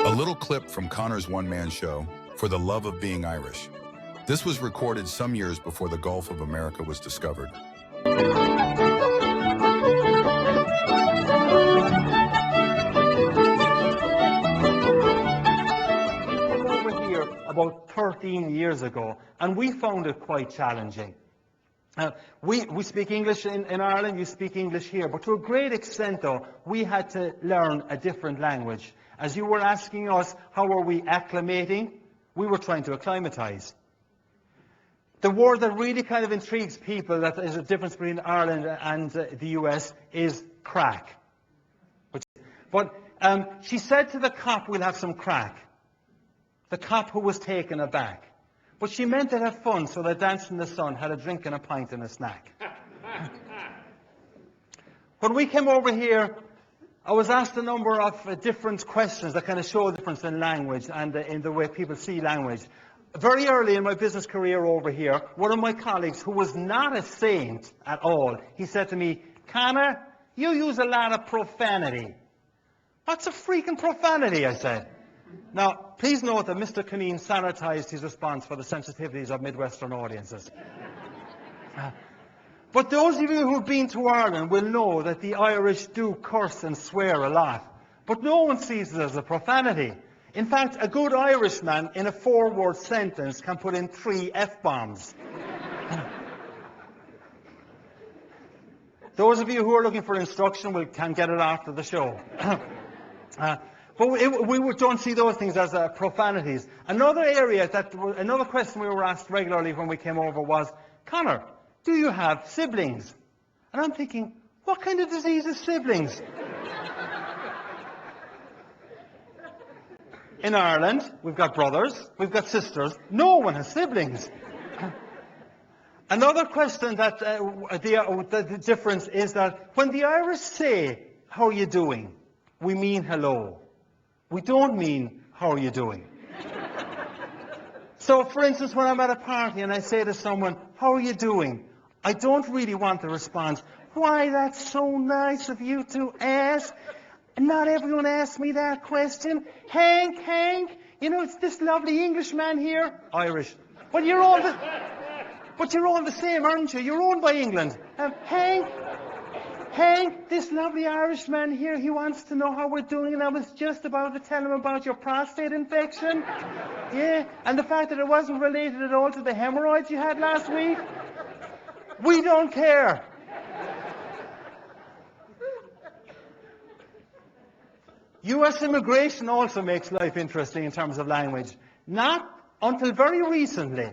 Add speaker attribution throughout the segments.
Speaker 1: A little clip from Conor's one-man show, For the Love of Being Irish. This was recorded some years before the Gulf of America was discovered.
Speaker 2: Over here about 13 years ago, and we found it quite challenging. We speak English in Ireland, you speak English here, but to a great extent, though, we had to learn a different language. As you were asking us, how are we acclimating? We were trying to acclimatise. The word that really kind of intrigues people, that is a difference between Ireland and the US, is craic. But she said to the cop, we'll have some craic. The cop who was taken aback. But she meant to have fun, so they danced in the sun, had a drink and a pint and a snack. When we came over here, I was asked a number of different questions that kind of show a difference in language and in the way people see language. Very early in my business career over here, one of my colleagues, who was not a saint at all, he said to me, "Conor, you use a lot of profanity." "What's a freaking profanity?" I said. Now, please note that Mr. Cunneen sanitized his response for the sensitivities of Midwestern audiences. But those of you who've been to Ireland will know that the Irish do curse and swear a lot. But no one sees it as a profanity. In fact, a good Irishman in a 4-word sentence can put in 3 F-bombs. Those of you who are looking for instruction can get it after the show. But we don't see those things as profanities. Another question we were asked regularly when we came over was, "Conor, do you have siblings?" And I'm thinking, what kind of disease is siblings? In Ireland, we've got brothers, we've got sisters. No one has siblings. Another question that the difference is that when the Irish say, "How are you doing?" we mean hello. We don't mean, "How are you doing?" So, for instance, when I'm at a party and I say to someone, "How are you doing?" I don't really want the response, "Why, that's so nice of you to ask. Not everyone asks me that question. Hank, you know, it's this lovely Englishman here." Irish. But you're all the same, aren't you? You're owned by England. Hank, this lovely Irishman here, he wants to know how we're doing, and I was just about to tell him about your prostate infection. Yeah, and the fact that it wasn't related at all to the hemorrhoids you had last week. We don't care. US immigration also makes life interesting in terms of language. Not until very recently,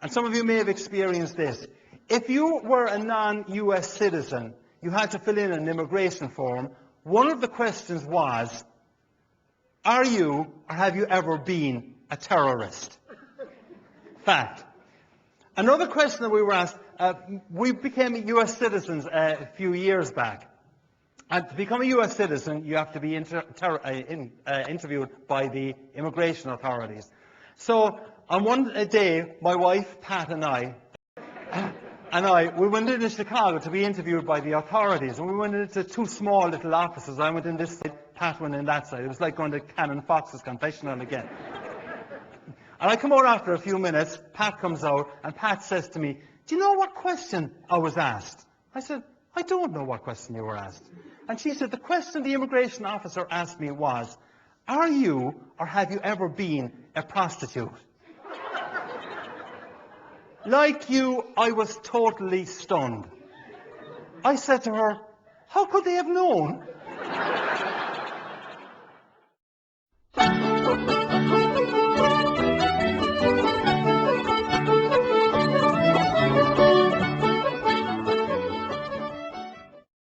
Speaker 2: and some of you may have experienced this. If you were a non-US citizen, you had to fill in an immigration form. One of the questions was, "Are you or have you ever been a terrorist?" Fact. Another question that we were asked, we became US citizens a few years back. And to become a US citizen, you have to be interviewed by the immigration authorities. So on one day, my wife, Pat, and we went into Chicago to be interviewed by the authorities, and we went into 2 small little offices. I went in this side, Pat went in that side. It was like going to Cannon Fox's confessional again. And I come out after a few minutes, Pat comes out, and Pat says to me, "Do you know what question I was asked?" I said, "I don't know what question you were asked." And she said, "The question the immigration officer asked me was, are you or have you ever been a prostitute?" Like you, I was totally stunned. I said to her, "How could they have known?"